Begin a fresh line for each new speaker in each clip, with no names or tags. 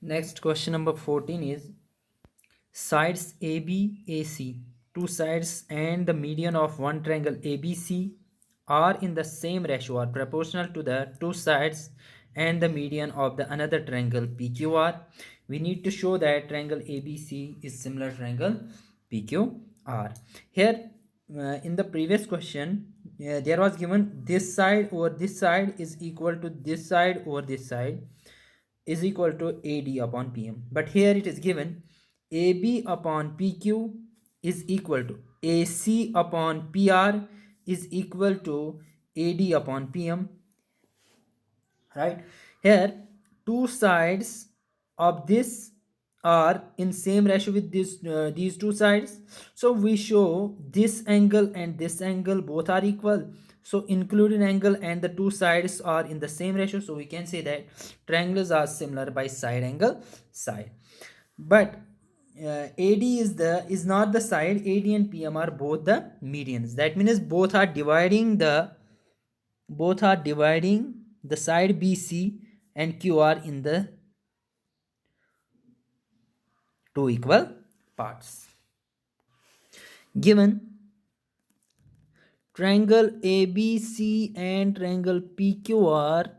Next question number 14 is sides AB, AC, two sides and the median of one triangle ABC are in the same ratio or proportional to the two sides and the median of the another triangle PQR. We need to show that triangle ABC is similar triangle PQR. Here in the previous question there was given this side over this side is equal to this side over this side is equal to AD upon PM. But here it is given AB upon PQ is equal to AC upon PR is equal to AD upon PM, right? Here two sides of this are in same ratio with this these two sides, so we show this angle and this angle both are equal, so including angle and the two sides are in the same ratio, so we can say that triangles are similar by side angle side. But AD is not the side. AD and PM are both the medians. That means both are dividing the side BC and QR in the two equal parts. Given triangle ABC and triangle PQR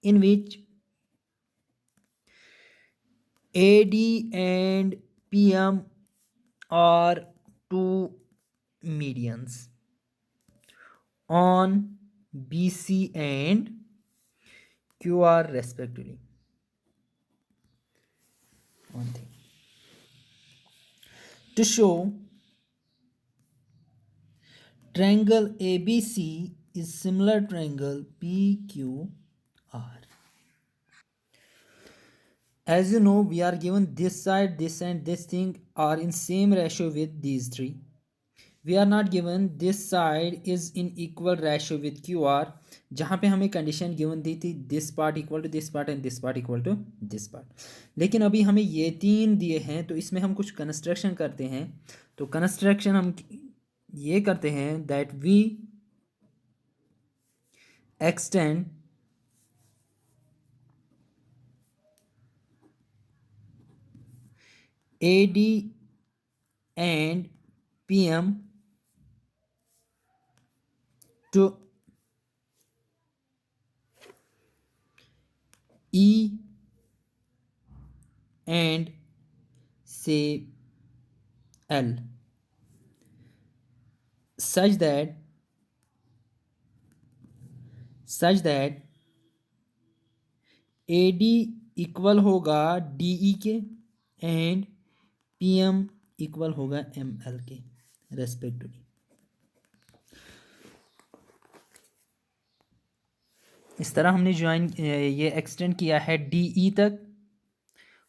in which AD and PM are two medians on BC and QR respectively. One thing to show triangle ABC is similar triangle PQR. As you know, we are given this side, this and this thing are in same ratio with these three. We are not given this side is in equal ratio with QR, जहाँ पे हमें condition given दी थी this part equal to this part and this part equal to this part, लेकिन अभी हमें ये तीन दिए हैं तो इसमें हम कुछ कंस्ट्रक्शन करते हैं। तो कंस्ट्रक्शन हम ये करते हैं that we extend AD and PM to E and say L such that AD equal होगा DE के एंड PM इक्वल होगा ML के रेस्पेक्टिवली। इस तरह हमने ज्वाइन ये एक्सटेंड किया है DE तक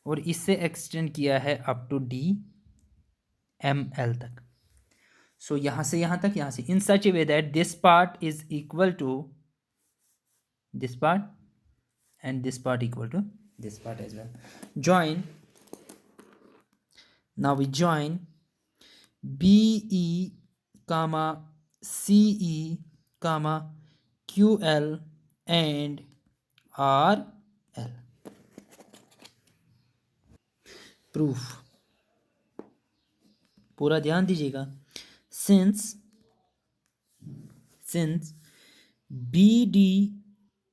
और इससे एक्सटेंड किया है अप टू DML तक। सो यहाँ से यहाँ तक, यहाँ से in such a way that this part is equal to this part and this part equal to this part as well. Join. Now we join BE comma CE comma QL and RL. Proof. पूरा ध्यान दीजिएगा। since BD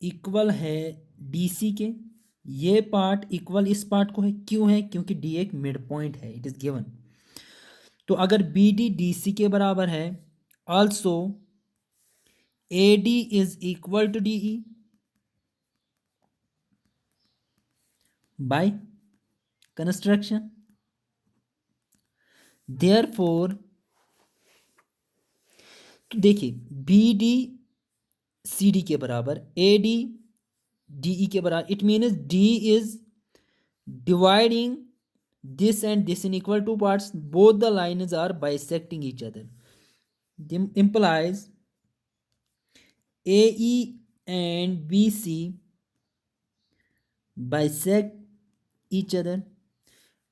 equal है DC के, ये part equal इस part को है, क्यों है? क्योंकि D एक मिड पॉइंट है, इट इज गिवन। तो अगर BD DC के बराबर है, also AD is equal to DE by construction, therefore तो देखिए BD CD के बराबर, AD DE के बराबर, it means D is dividing this and this in equal two parts, both the lines are bisecting each other. This implies AE and BC bisect each other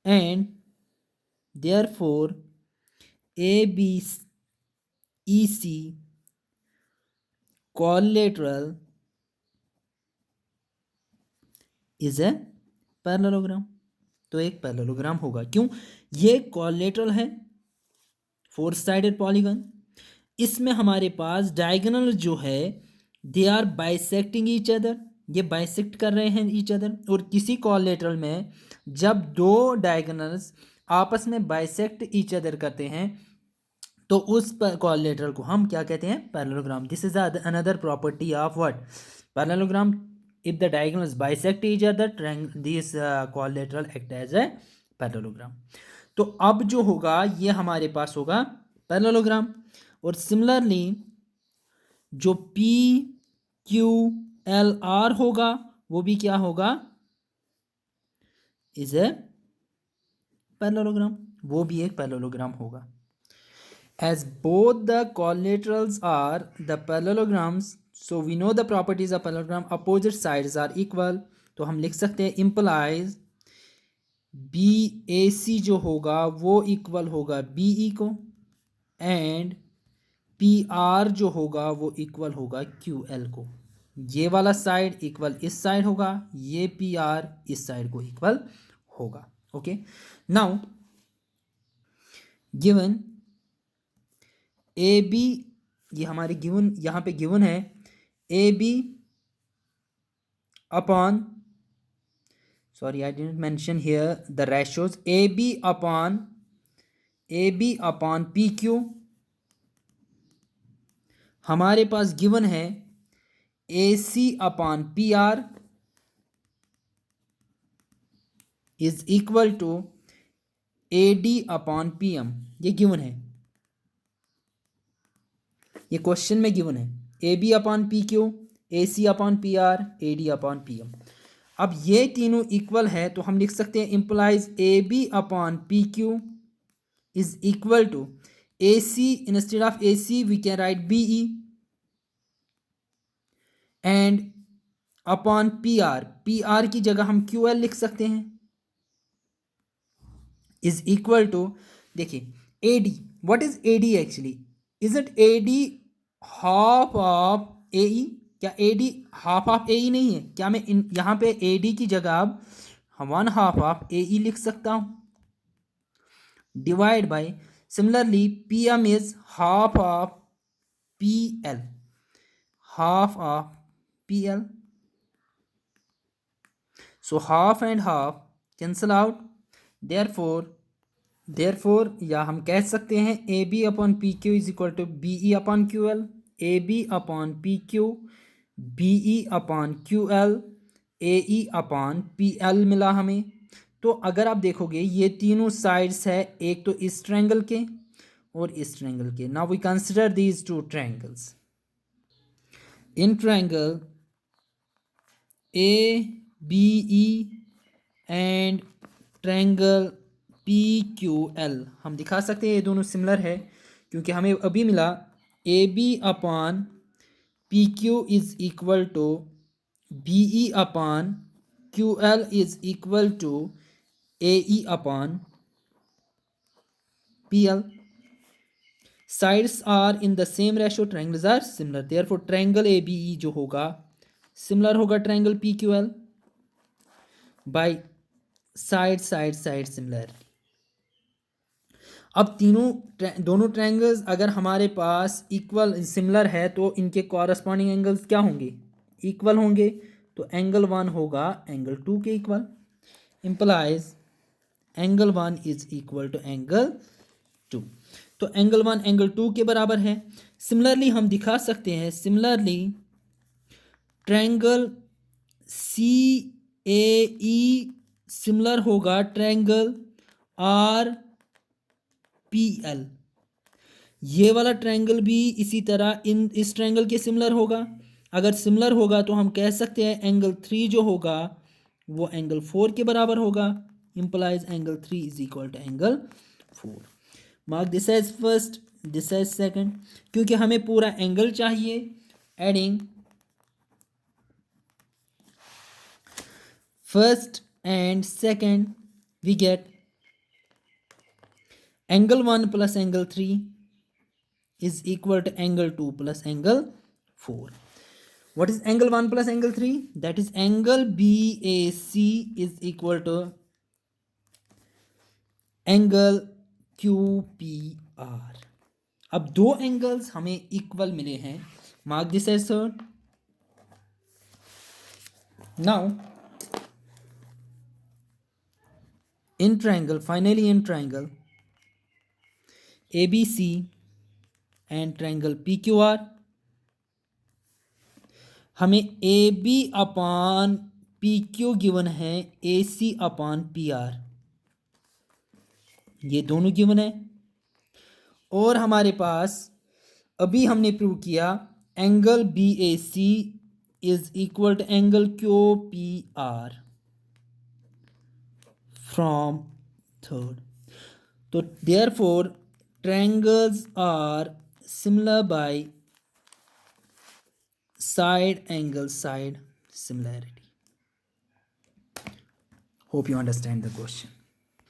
and therefore ABEC collateral is a parallelogram. तो एक parallelogram होगा, क्यों? ये collateral है, four sided polygon. इसमें हमारे पास diagonal जो है they are bisecting each other, ये बाइसेक्ट कर रहे हैं ईच अदर। और किसी कोलेटरल में जब दो डायगोनल्स आपस में बाइसेक्ट ईच अदर करते हैं तो उस कोलेटरल को हम क्या कहते हैं? Parallelogram. This is another property of what? Parallelogram. If the diagonals bisect each other, this quadrilateral act as a parallelogram. तो अब जो होगा ये हमारे पास होगा पैरेललोग्राम। और सिमिलरली जो पी क्यू एल आर होगा वो भी क्या होगा? इज ए पैरेललोग्राम, वो भी एक पैरेललोग्राम होगा। As both the collaterals are the parallelograms, so we know the properties of parallelogram. Opposite sides are equal, तो हम लिख सकते हैं implies BAC जो होगा वो इक्वल होगा BE को, एंड PR जो होगा वो इक्वल होगा QL को। ये वाला साइड इक्वल इस साइड होगा, ये PR इस साइड को इक्वल होगा। Okay, now given A B, ये हमारे गिवन यहाँ पे गिवन है A B upon, sorry I didn't mention here the ratios, A B upon P Q. हमारे पास गिवन है A C upon P R is equal to A D upon P M. ये given है, ये question में given है A B upon P Q, A C upon P R, A D upon P M. अब ये तीनों equal है तो हम लिख सकते हैं implies A B upon P Q is equal to A C, instead of A C we can write B E, and upon P R, P R की जगह हम क्यू एल लिख सकते हैं, इज इक्वल टू, देखिए A D, what is A D actually? Is it A D half of A E? क्या A D half of A E नहीं है? क्या मैं यहाँ पे ए डी की जगह अब 1/2 ऑफ ए ई लिख सकता हूँ? Divide by, similarly P M is half of P L, half of P L. So half and half cancel out, therefore या हम कह सकते हैं A B upon P Q is equal to B E upon Q L, A B upon P Q, B E upon Q L, A E upon P L मिला हमें। तो अगर आप देखोगे ये तीनों साइड्स है, एक तो इस ट्रायंगल के और इस ट्रायंगल के। Now we consider these two triangles in triangle A B E and triangle P Q L. हम दिखा सकते हैं ये दोनों सिमिलर है क्योंकि हमें अभी मिला A B upon P Q is equal to B E upon Q L is equal to A E upon P L. Sides are in the same ratio, triangles are similar, therefore triangle A B E जो होगा similar होगा triangle P Q L by side side side similar. अब दोनों triangles अगर हमारे पास equal similar है तो इनके कॉरस्पॉन्डिंग एंगल्स क्या होंगे? इक्वल होंगे। तो एंगल 1 होगा एंगल 2 के equal, implies angle 1 is equal to angle 2। तो एंगल 1 एंगल 2 के बराबर है। सिमिलरली हम दिखा सकते हैं, सिमिलरली ट्रायंगल सी ए ई सिमिलर होगा ट्रायंगल आर पी एल। ये वाला ट्रायंगल भी इसी तरह इस ट्रायंगल के सिमिलर होगा। अगर सिमिलर होगा तो हम कह सकते हैं एंगल 3 जो होगा वो एंगल 4 के बराबर होगा, implies angle 3 is equal to angle 4। Mark this as first, this as second, क्योंकि हमें पूरा एंगल चाहिए। Adding first and second we get angle 1 plus angle 3 is equal to angle 2 plus angle 4. What is angle 1 plus angle 3? That is angle BAC is equal to angle QPR. अब दो angles हमें equal मिले हैं. Mark this as third. Now in triangle, finally in triangle ABC and triangle PQR, हमें AB अपान PQ given है AC अपान PR, ये दोनों given है. और हमारे पास अभी हमने प्रूव किया angle BAC is equal to angle QPR from third. तो therefore triangles are similar by side angle side similarity. Hope you understand the question.